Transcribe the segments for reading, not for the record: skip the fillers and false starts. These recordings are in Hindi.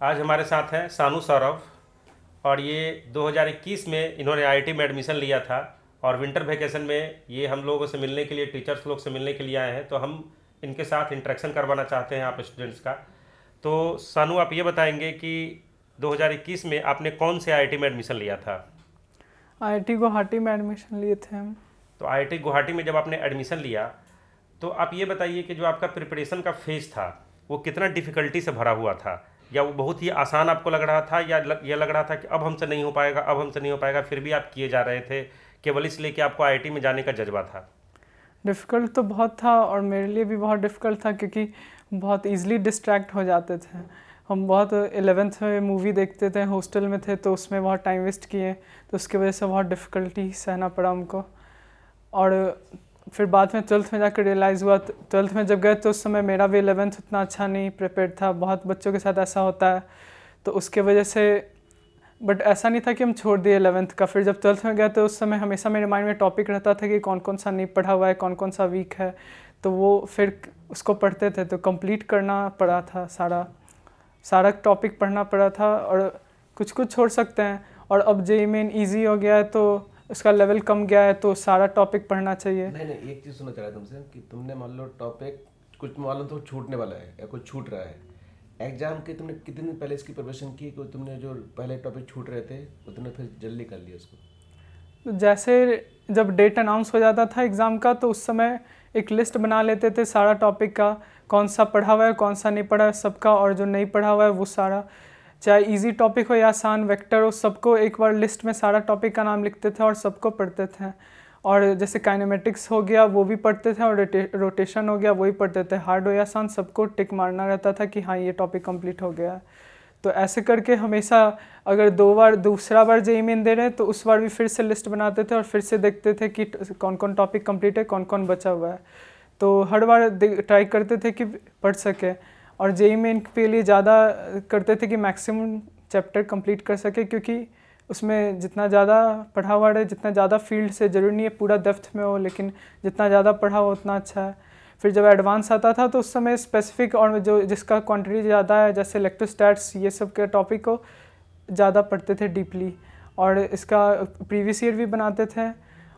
आज हमारे साथ हैं सानू सौरभ। और ये 2021 में इन्होंने आईआईटी में एडमिशन लिया था और विंटर वेकेशन में ये हम लोगों से मिलने के लिए, टीचर्स लोग से मिलने के लिए आए हैं। तो हम इनके साथ इंटरेक्शन करवाना चाहते हैं आप स्टूडेंट्स का। तो सानू, आप ये बताएंगे कि 2021 में आपने कौन से आईआईटी में एडमिशन लिया था? आईआईटी गुवाहाटी में एडमिशन लिए थे हम। तो आईआईटी गुवाहाटी में जब आपने एडमिशन लिया तो आप ये बताइए कि जो आपका प्रिपरेशन का फेज था वो कितना डिफ़िकल्टी से भरा हुआ था, या वो बहुत ही आसान आपको लग रहा था, या ये लग रहा था कि अब हमसे नहीं हो पाएगा, अब हमसे नहीं हो पाएगा, फिर भी आप किए जा रहे थे केवल इसलिए कि आपको आईआईटी में जाने का जज्बा था? डिफ़िकल्ट तो बहुत था और मेरे लिए भी बहुत डिफ़िकल्ट था क्योंकि बहुत इजीली डिस्ट्रैक्ट हो जाते थे। हम बहुत 11th में मूवी देखते थे, हॉस्टल में थे तो उसमें बहुत टाइम वेस्ट किए, तो उसकी वजह से बहुत डिफ़िकल्टी सहना पड़ा हमको। और फिर बाद में 12th में जाकर रियलाइज़ हुआ, 12th में जब गए तो उस समय मेरा भी 11th उतना अच्छा नहीं प्रिपेयर था। बहुत बच्चों के साथ ऐसा होता है, तो उसके वजह से बट ऐसा नहीं था कि हम छोड़ दिए 11th का। फिर जब 12th में गए तो उस समय हमेशा मेरे माइंड में टॉपिक रहता था कि कौन कौन सा नहीं पढ़ा हुआ है, कौन कौन सा वीक है, तो वो फिर उसको पढ़ते थे तो कंप्लीट करना पड़ा था। सारा सारा टॉपिक पढ़ना पड़ा था और कुछ कुछ छोड़ सकते हैं। और अब जेईई मेन ईजी हो गया है तो उसका लेवल कम गया है, तो सारा टॉपिक पढ़ना चाहिए। नहीं, एक चीज़ सुनना चाह रहा था तुमसे कि तुमने मान लो टॉपिक कुछ मान लो तो छूटने वाला है या कुछ छूट रहा है, एग्जाम के तुमने कितने दिन पहले इसकी प्रिपरेशन की कि तुमने जो पहले टॉपिक छूट रहे थे वो तुमने फिर जल्दी कर लिया उसको? तो जैसे जब डेट अनाउंस हो जाता था एग्ज़ाम का तो उस समय एक लिस्ट बना लेते थे सारा टॉपिक का, कौन सा पढ़ा हुआ है, कौन सा नहीं पढ़ा है सबका, और जो नहीं पढ़ा हुआ है वो सारा, चाहे इजी टॉपिक हो या आसान वेक्टर हो, सबको एक बार लिस्ट में सारा टॉपिक का नाम लिखते थे और सबको पढ़ते थे। और जैसे काइनेमेटिक्स हो गया वो भी पढ़ते थे और रोटेशन हो गया वो भी पढ़ते थे। हार्ड हो या आसान सबको टिक मारना रहता था कि हाँ ये टॉपिक कंप्लीट हो गया है। तो ऐसे करके हमेशा अगर दूसरा बार जेईई मेन दे रहे हैं तो उस बार भी फिर से लिस्ट बनाते थे और फिर से देखते थे कि कौन कौन टॉपिक कंप्लीट है, कौन कौन बचा हुआ है। तो हर बार ट्राई करते थे कि पढ़ सके। और जेईई मेन के लिए ज़्यादा करते थे कि मैक्सिमम चैप्टर कंप्लीट कर सके, क्योंकि उसमें जितना ज़्यादा पढ़ा हुआ है, जितना ज़्यादा फील्ड से, ज़रूरी नहीं है पूरा डेप्थ में हो, लेकिन जितना ज़्यादा पढ़ा हो उतना अच्छा है। फिर जब एडवांस आता था तो उस समय स्पेसिफिक और जो जिसका क्वांटिटी ज़्यादा है, जैसे इलेक्ट्रोस्टैट्स ये सब के टॉपिक को ज़्यादा पढ़ते थे डीपली, और इसका प्रीवियस ईयर भी बनाते थे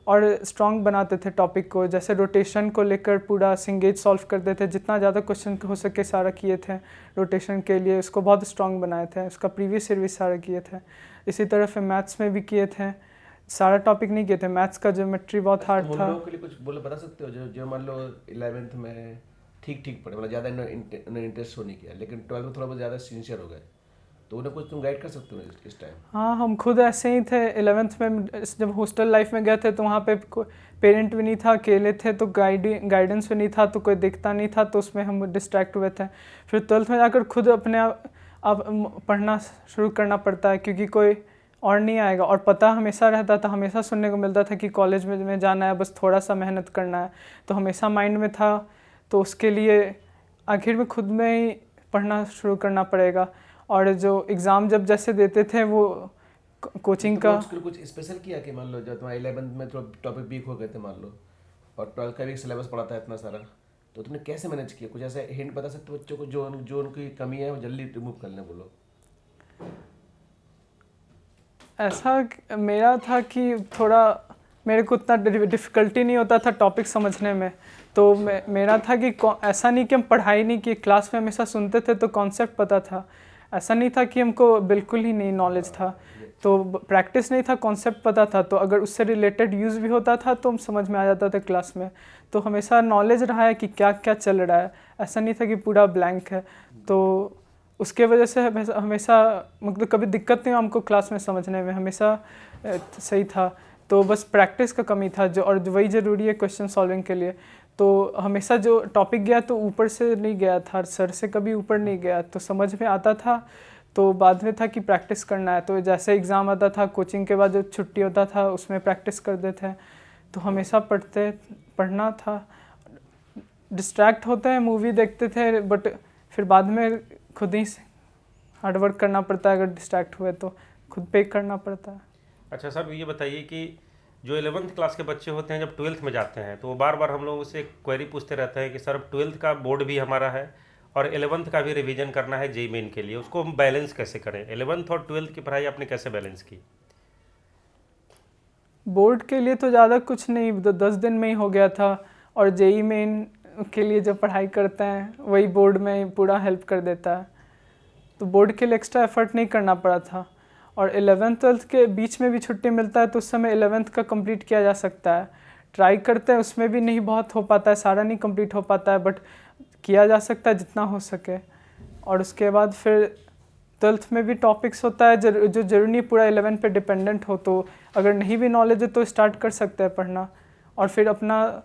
और स्ट्रॉन्ग बनाते थे टॉपिक को। जैसे रोटेशन को लेकर पूरा सिंगेज सॉल्व करते थे, जितना ज़्यादा क्वेश्चन हो सके सारा किए थे रोटेशन के लिए, उसको बहुत स्ट्रॉन्ग बनाए थे। उसका प्रीवियस ईयर भी सारा किए थे। इसी तरह फिर मैथ्स में भी किए थे, सारा टॉपिक नहीं किए थे। मैथ्स का ज्योमेट्री बहुत हार्ड था। लोगों के लिए कुछ बोले बता सकते हो जो जो मान लो 11th में ठीक ठीक पढ़े, मतलब ज़्यादा इंटरेस्ट शो नहीं किया, लेकिन 12th में थोड़ा बहुत ज़्यादा सिंसियर हो गए, तो उन्हें कुछ तुम गाइड कर सकते हो इस टाइम? हाँ, हम खुद ऐसे ही थे। 11th में जब हॉस्टल लाइफ में गए थे तो वहाँ पे पेरेंट भी नहीं था, अकेले थे, तो गाइडेंस भी नहीं था, तो कोई दिखता नहीं था, तो उसमें हम डिस्ट्रैक्ट हुए थे। फिर 12th में जाकर खुद अपने आप पढ़ना शुरू करना पड़ता है, क्योंकि कोई और नहीं आएगा। और पता हमेशा रहता था, हमेशा सुनने को मिलता था कि कॉलेज में जाना है, बस थोड़ा सा मेहनत करना है, तो हमेशा माइंड में था। तो उसके लिए आखिर में खुद में ही पढ़ना शुरू करना पड़ेगा। और जो एग्ज़ाम जब जैसे देते थे वो कोचिंग का कुछ स्पेशल किया कि मान लो जब तुम्हारा 11th में थोड़ा टॉपिक वीक हो गए थे मान लो, और 12th का भी सिलेबस पढ़ा था इतना सारा, तो तुमने कैसे मैनेज किया? कुछ ऐसे हिंट बता सकते हो बच्चों को जो जो उनकी कमी है वो जल्दी रिमूव करने बोलो? ऐसा मेरा था कि थोड़ा मेरे को उतना डिफ़िकल्टी नहीं होता था टॉपिक समझने में। तो मेरा था कि ऐसा नहीं कि हम पढ़ाई नहीं की, क्लास में हमेशा सुनते थे तो कॉन्सेप्ट पता था। ऐसा नहीं था कि हमको बिल्कुल ही नहीं नॉलेज था, तो प्रैक्टिस नहीं था, कॉन्सेप्ट पता था, तो अगर उससे रिलेटेड यूज़ भी होता था तो हम समझ में आ जाता था क्लास में। तो हमेशा नॉलेज रहा है कि क्या क्या चल रहा है, ऐसा नहीं था कि पूरा ब्लैंक है। तो उसके वजह से हमेशा मतलब कभी दिक्कत नहीं हमको क्लास में समझने में, हमेशा सही था। तो बस प्रैक्टिस का कमी था, जो और वही ज़रूरी है क्वेश्चन सॉल्विंग के लिए। तो हमेशा जो टॉपिक गया तो ऊपर से नहीं गया था, सर से कभी ऊपर नहीं गया, तो समझ में आता था। तो बाद में था कि प्रैक्टिस करना है, तो जैसे एग्ज़ाम आता था, कोचिंग के बाद जो छुट्टी होता था उसमें प्रैक्टिस करते थे। तो हमेशा पढ़ना था। डिस्ट्रैक्ट होते हैं, मूवी देखते थे, बट फिर बाद में खुद ही हार्डवर्क करना पड़ता है। अगर डिस्ट्रैक्ट हुए तो खुद पे करना पड़ता है। अच्छा सर, ये बताइए कि जो 11th क्लास के बच्चे होते हैं जब 12th में जाते हैं तो वो बार बार हम लोग से क्वेरी पूछते रहते हैं कि सर अब 12th का बोर्ड भी हमारा है और 11th का भी रिवीजन करना है जेई मेन के लिए, उसको हम बैलेंस कैसे करें? 11th और 12th की पढ़ाई आपने कैसे बैलेंस की? बोर्ड के लिए तो ज़्यादा कुछ नहीं, 10 दिन में ही हो गया था। और जेई मेन के लिए जो पढ़ाई करते हैं वही बोर्ड में पूरा हेल्प कर देता है, तो बोर्ड के लिए एक्स्ट्रा एफर्ट नहीं करना पड़ा था। और 11th-12th के बीच में भी छुट्टी मिलता है तो उस समय 11th का कंप्लीट किया जा सकता है। ट्राई करते हैं, उसमें भी नहीं बहुत हो पाता है, सारा नहीं कंप्लीट हो पाता है, बट किया जा सकता है जितना हो सके। और उसके बाद फिर 12th में भी टॉपिक्स होता है जो जरूरी नहीं पूरा 11 पे डिपेंडेंट हो, तो अगर नहीं भी नॉलेज है तो स्टार्ट कर सकते हैं पढ़ना। और फिर अपना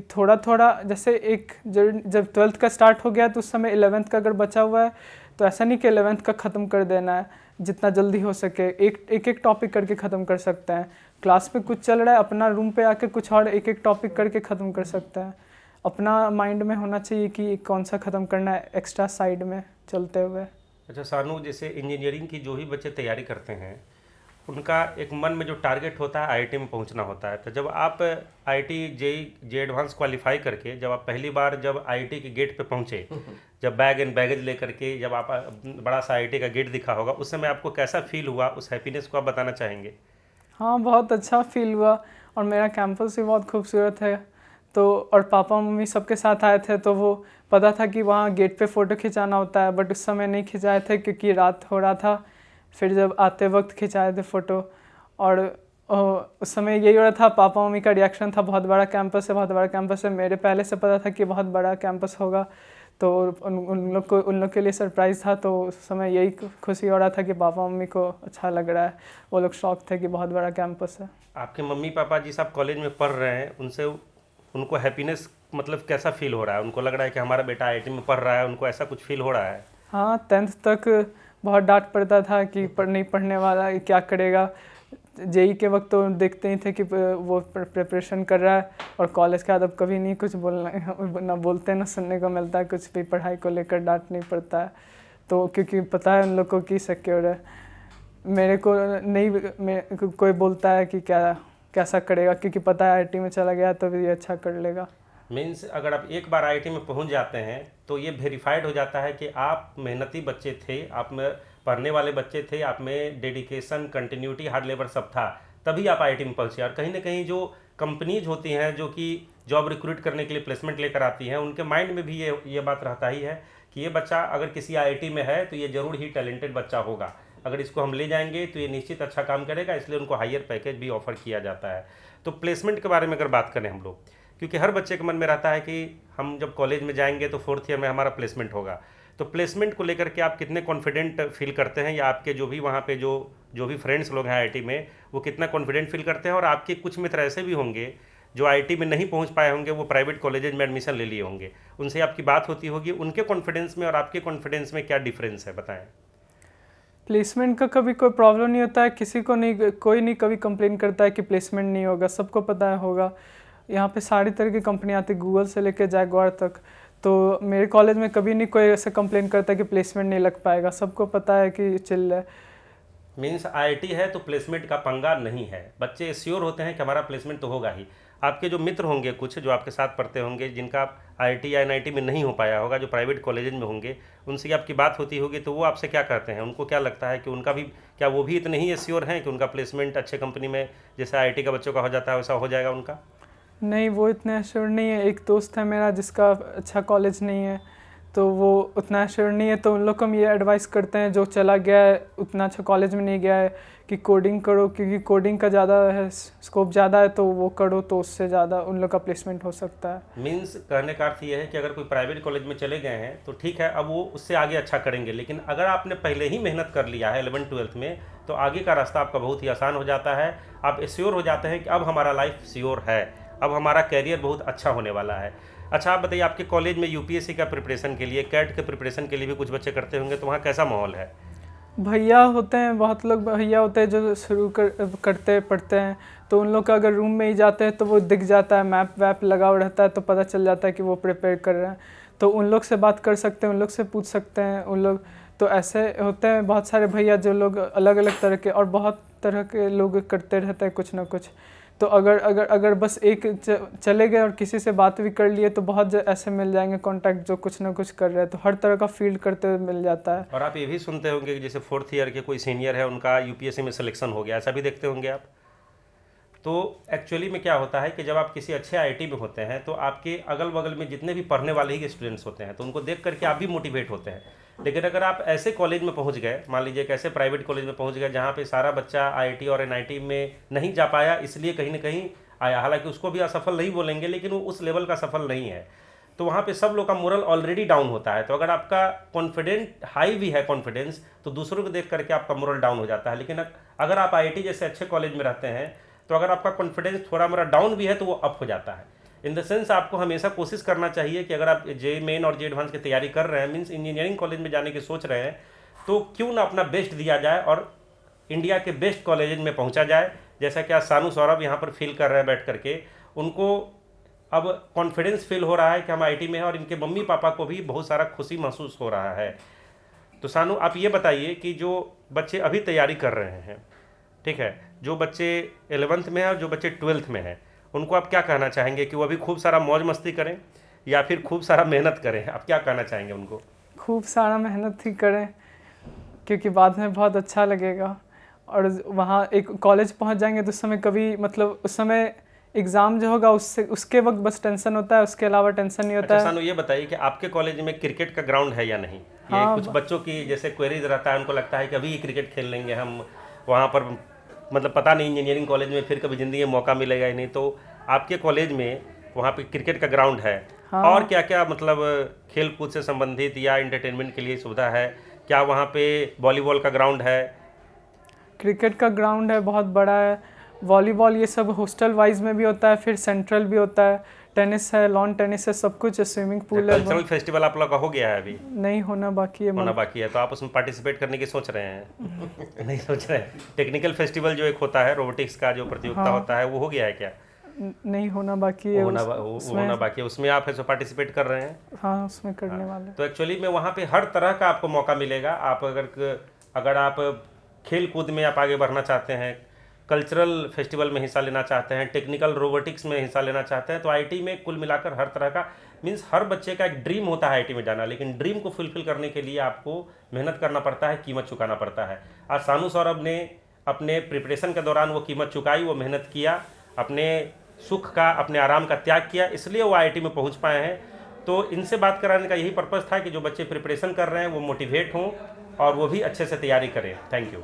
थोड़ा थोड़ा, जैसे जब 12th का स्टार्ट हो गया तो उस समय 11th का अगर बचा हुआ है तो ऐसा नहीं कि 11th का ख़त्म कर देना है, जितना जल्दी हो सके एक टॉपिक करके ख़त्म कर सकते हैं। क्लास में कुछ चल रहा है, अपना रूम पे आके कुछ और एक टॉपिक करके ख़त्म कर सकते हैं। अपना माइंड में होना चाहिए कि कौन सा ख़त्म करना है एक्स्ट्रा साइड में चलते हुए। अच्छा सानू, जैसे इंजीनियरिंग की जो भी बच्चे तैयारी करते हैं उनका एक मन में जो टारगेट होता है आईआईटी में पहुंचना होता है, तो जब आप आईआईटी जे एडवांस क्वालिफाई करके जब आप पहली बार जब आईआईटी के गेट पे पहुंचे, जब बैग एंड बैगेज लेकर के जब आप बड़ा सा आईआईटी का गेट दिखा होगा, उस समय आपको कैसा फील हुआ? उस हैप्पीनेस को आप बताना चाहेंगे? हाँ, बहुत अच्छा फील हुआ। और मेरा कैंपस भी बहुत खूबसूरत है, तो और पापा मम्मी सबके साथ आए थे, तो वो पता था कि वहाँ गेट पे फ़ोटो खिंचाना होता है, बट उस समय नहीं खिंचाए थे क्योंकि रात हो रहा था। फिर जब आते वक्त खिंचाए थे फ़ोटो, और उस समय यही हो रहा था, पापा मम्मी का रिएक्शन था बहुत बड़ा कैंपस है, बहुत बड़ा कैंपस है। मेरे पहले से पता था कि बहुत बड़ा कैंपस होगा, तो उन लोग के लिए सरप्राइज़ था। तो उस समय यही खुशी हो रहा था कि पापा मम्मी को अच्छा लग रहा है, वो लोग शौक थे कि बहुत बड़ा कैंपस है। आपके मम्मी पापा जिस आप कॉलेज में पढ़ रहे हैं उनसे उनको हैप्पीनेस मतलब कैसा फील हो रहा है? उनको लग रहा है कि हमारा बेटा आईआईटी में पढ़ रहा है, उनको ऐसा कुछ फील हो रहा है? हाँ, 10th तक बहुत डांट पड़ता था कि नहीं पढ़ने वाला क्या करेगा। जेई के वक्त तो देखते ही थे कि वो प्रिपरेशन कर रहा है, और कॉलेज के बाद अब कभी नहीं कुछ बोलना, ना बोलते ना सुनने को मिलता है, कुछ भी पढ़ाई को लेकर डांट नहीं पड़ता है। तो क्योंकि पता है उन लोग को कि सिक्योर है, मेरे को नहीं कोई बोलता है कि कैसा करेगा, क्योंकि पता है आईआईटी में चला गया तो भी अच्छा कर लेगा। मीन्स अगर आप एक बार आईआईटी में पहुंच जाते हैं तो ये वेरीफाइड हो जाता है कि आप मेहनती बच्चे थे, आप में पढ़ने वाले बच्चे थे, आप में डेडिकेशन, कंटिन्यूटी, हार्ड लेबर सब था, तभी आप आईआईटी में पहुंचे। और कहीं ना कहीं जो कंपनीज होती हैं जो कि जॉब रिक्रूट करने के लिए प्लेसमेंट लेकर आती हैं, उनके माइंड में भी ये बात रहता ही है कि ये बच्चा अगर किसी आईआईटी में है तो ये ज़रूर ही टैलेंटेड बच्चा होगा, अगर इसको हम ले जाएंगे तो ये निश्चित अच्छा काम करेगा, इसलिए उनको हायर पैकेज भी ऑफर किया जाता है। तो प्लेसमेंट के बारे में अगर बात करें हम लोग, क्योंकि हर बच्चे के मन में रहता है कि हम जब कॉलेज में जाएंगे तो 4th ईयर में हमारा प्लेसमेंट होगा, तो प्लेसमेंट को लेकर के आप कितने कॉन्फिडेंट फील करते हैं, या आपके जो भी वहाँ पे जो भी फ्रेंड्स लोग हैं आईआईटी में वो कितना कॉन्फिडेंट फील करते हैं? और आपके कुछ मित्र ऐसे भी होंगे जो आईआईटी में नहीं पहुँच पाए होंगे, वो प्राइवेट कॉलेजेज में एडमिशन ले लिए होंगे, उनसे आपकी बात होती होगी, उनके कॉन्फिडेंस में और आपके कॉन्फिडेंस में क्या डिफरेंस है, बताएँ? प्लेसमेंट का कभी कोई प्रॉब्लम नहीं होता है, किसी को नहीं, कोई नहीं कभी कंप्लेन करता है कि प्लेसमेंट नहीं होगा, सबको पता है होगा। यहाँ पे सारी तरह की कंपनी आती है, गूगल से लेकर जैगुआर तक, तो मेरे कॉलेज में कभी नहीं कोई ऐसे कंप्लेन करता है कि प्लेसमेंट नहीं लग पाएगा, सबको पता है कि चिल है। मीन्स आईआईटी है तो प्लेसमेंट का पंगा नहीं है, बच्चे श्योर होते हैं कि हमारा प्लेसमेंट तो होगा ही। आपके जो मित्र होंगे कुछ जो आपके साथ पढ़ते होंगे, जिनका आईआईटी या एनआईटी में नहीं हो पाया होगा, जो प्राइवेट कॉलेज में होंगे, उनसे आपकी बात होती होगी, तो वो आपसे क्या कहते हैं? उनको क्या लगता है कि उनका भी, क्या वो भी इतने ही श्योर हैं कि उनका प्लेसमेंट अच्छे कंपनी में जैसे आईआईटी का बच्चों का हो जाता है वैसा हो जाएगा उनका? नहीं, वो इतना एश्योर नहीं है। एक दोस्त है मेरा जिसका अच्छा कॉलेज नहीं है, तो वो उतना एश्योर नहीं है, तो उन लोग को हम ये एडवाइस करते हैं जो चला गया है, उतना अच्छा कॉलेज में नहीं गया है, कि कोडिंग करो, क्योंकि कोडिंग का ज़्यादा है, स्कोप ज़्यादा है, तो वो करो, तो उससे ज़्यादा उन लोग का प्लेसमेंट हो सकता है। मीन्स कहने का अर्थ ये है कि अगर कोई प्राइवेट कॉलेज में चले गए हैं तो ठीक है, अब वो उससे आगे अच्छा करेंगे, लेकिन अगर आपने पहले ही मेहनत कर लिया है 11th-12th में, तो आगे का रास्ता आपका बहुत ही आसान हो जाता है। आप श्योर हो जाते हैं कि अब हमारा लाइफ श्योर है, अब हमारा कैरियर बहुत अच्छा होने वाला है। अच्छा, आप बताइए, आपके कॉलेज में यूपीएससी का प्रिपरेशन के लिए, कैट के प्रिपरेशन के लिए भी कुछ बच्चे करते होंगे, तो वहाँ कैसा माहौल है? भैया होते हैं, बहुत लोग भैया होते हैं जो करते पढ़ते हैं, तो उन लोग का अगर रूम में ही जाते हैं तो वो दिख जाता है, मैप वैप लगा हुआ रहता है, तो पता चल जाता है कि वो प्रिपेयर कर रहे हैं, तो उन लोग से बात कर सकते हैं, उन लोग से पूछ सकते हैं। उन लोग तो ऐसे होते हैं बहुत सारे भैया जो लोग अलग अलग तरह के, और बहुत तरह के लोग करते रहते हैं कुछ ना कुछ, तो अगर अगर अगर बस एक चले गए और किसी से बात भी कर लिए तो बहुत ऐसे मिल जाएंगे कॉन्टैक्ट जो कुछ ना कुछ कर रहे हैं, तो हर तरह का फील्ड करते हुए मिल जाता है। और आप ये भी सुनते होंगे कि जैसे 4th ईयर के कोई सीनियर है, उनका यूपीएससी में सिलेक्शन हो गया, ऐसा भी देखते होंगे आप। तो एक्चुअली में क्या होता है कि जब आप किसी अच्छे आईआईटी में होते हैं तो आपके अगल बगल में जितने भी पढ़ने वाले ही स्टूडेंट्स होते हैं तो उनको देख करके आप भी मोटिवेट होते हैं। लेकिन अगर आप ऐसे कॉलेज में पहुंच गए, मान लीजिए एक ऐसे प्राइवेट कॉलेज में पहुंच गए जहां पे सारा बच्चा आईआईटी और एनआईटी में नहीं जा पाया, इसलिए कहीं ना कहीं आया, हालांकि उसको भी असफल नहीं बोलेंगे लेकिन वो उस लेवल का सफल नहीं है, तो वहाँ पे सब लोग का मोरल ऑलरेडी डाउन होता है। तो अगर आपका कॉन्फिडेंट हाई भी है कॉन्फिडेंस, तो दूसरों को देख करके आपका मोरल डाउन हो जाता है। लेकिन अगर आप आईआईटी जैसे अच्छे कॉलेज में रहते हैं तो अगर आपका कॉन्फिडेंस थोड़ा मोरा डाउन भी है तो वो अप हो जाता है। इन द सेंस आपको हमेशा कोशिश करना चाहिए कि अगर आप जे मेन और जे एडवांस की तैयारी कर रहे हैं, मीन्स इंजीनियरिंग कॉलेज में जाने की सोच रहे हैं, तो क्यों ना अपना बेस्ट दिया जाए और इंडिया के बेस्ट कॉलेज में पहुंचा जाए। जैसा कि आज सानू सौरभ यहाँ पर फील कर रहे हैं बैठ करके, उनको अब कॉन्फिडेंस फील हो रहा है कि हम आईआईटी में हैं और इनके मम्मी पापा को भी बहुत सारा खुशी महसूस हो रहा है। तो सानू आप ये बताइए कि जो बच्चे अभी तैयारी कर रहे हैं, ठीक है, जो बच्चे 11th में हैं और जो बच्चे 12th में हैं, उनको आप क्या कहना चाहेंगे कि वो अभी खूब सारा मौज मस्ती करें या फिर खूब सारा मेहनत करें? आप क्या कहना चाहेंगे उनको? खूब सारा मेहनत ही करें, क्योंकि बाद में बहुत अच्छा लगेगा। और वहाँ एक कॉलेज पहुँच जाएंगे तो उस समय कभी मतलब उस समय एग्ज़ाम जो होगा उसके वक्त बस टेंशन होता है, उसके अलावा टेंशन नहीं होता है। सानू ये बताइए कि आपके कॉलेज में क्रिकेट का ग्राउंड है या नहीं? ये हाँ, कुछ बच्चों की जैसे क्वेरीज रहता है, उनको लगता है कि अभी क्रिकेट खेल लेंगे हम, वहाँ पर मतलब पता नहीं इंजीनियरिंग कॉलेज में फिर कभी ज़िंदगी में मौका मिलेगा ही नहीं। तो आपके कॉलेज में वहाँ पे क्रिकेट का ग्राउंड है? हाँ। और क्या क्या मतलब खेल कूद से संबंधित या एंटरटेनमेंट के लिए सुविधा है? क्या वहाँ पे वॉलीबॉल का ग्राउंड है? क्रिकेट का ग्राउंड है, बहुत बड़ा है। वॉलीबॉल ये सब हॉस्टल वाइज में भी होता है, फिर सेंट्रल भी होता है। टेनिस है, लॉन टेनिस है, सब कुछ है, स्विमिंग पूल है। कल्चरल फेस्टिवल आप लोग का हो गया है? अभी नहीं, होना बाकी है। होना बाकी है। तो आप उसमें पार्टिसिपेट करने की सोच रहे हैं? नहीं सोच रहे हैं। टेक्निकल फेस्टिवल जो एक होता है, रोबोटिक्स का जो प्रतियोगिता होता है, वो हो गया है क्या? नहीं, होना बाकी है। होना बाकी है, उसमें आप ऐसे पार्टिसिपेट कर रहे हैं? हाँ, उसमें करने वाले। तो एक्चुअली में वहाँ पे हर तरह का आपको मौका मिलेगा। आप अगर आप खेल कूद में आप आगे बढ़ना चाहते हैं, कल्चरल फेस्टिवल में हिस्सा लेना चाहते हैं, टेक्निकल रोबोटिक्स में हिस्सा लेना चाहते हैं, तो आईआईटी में कुल मिलाकर हर तरह का मीन्स हर बच्चे का एक ड्रीम होता है आईआईटी में जाना। लेकिन ड्रीम को फुलफिल करने के लिए आपको मेहनत करना पड़ता है, कीमत चुकाना पड़ता है। आज सानू सौरभ ने अपने प्रिपरेशन के दौरान वो कीमत चुकाई, वो मेहनत किया, अपने सुख का, अपने आराम का त्याग किया, इसलिए वो आईआईटी में पहुँच पाए हैं। तो इनसे बात कराने का यही पर्पज़ था कि जो बच्चे प्रिपरेशन कर रहे हैं वो मोटिवेट हों और वो भी अच्छे से तैयारी करें। Thank you.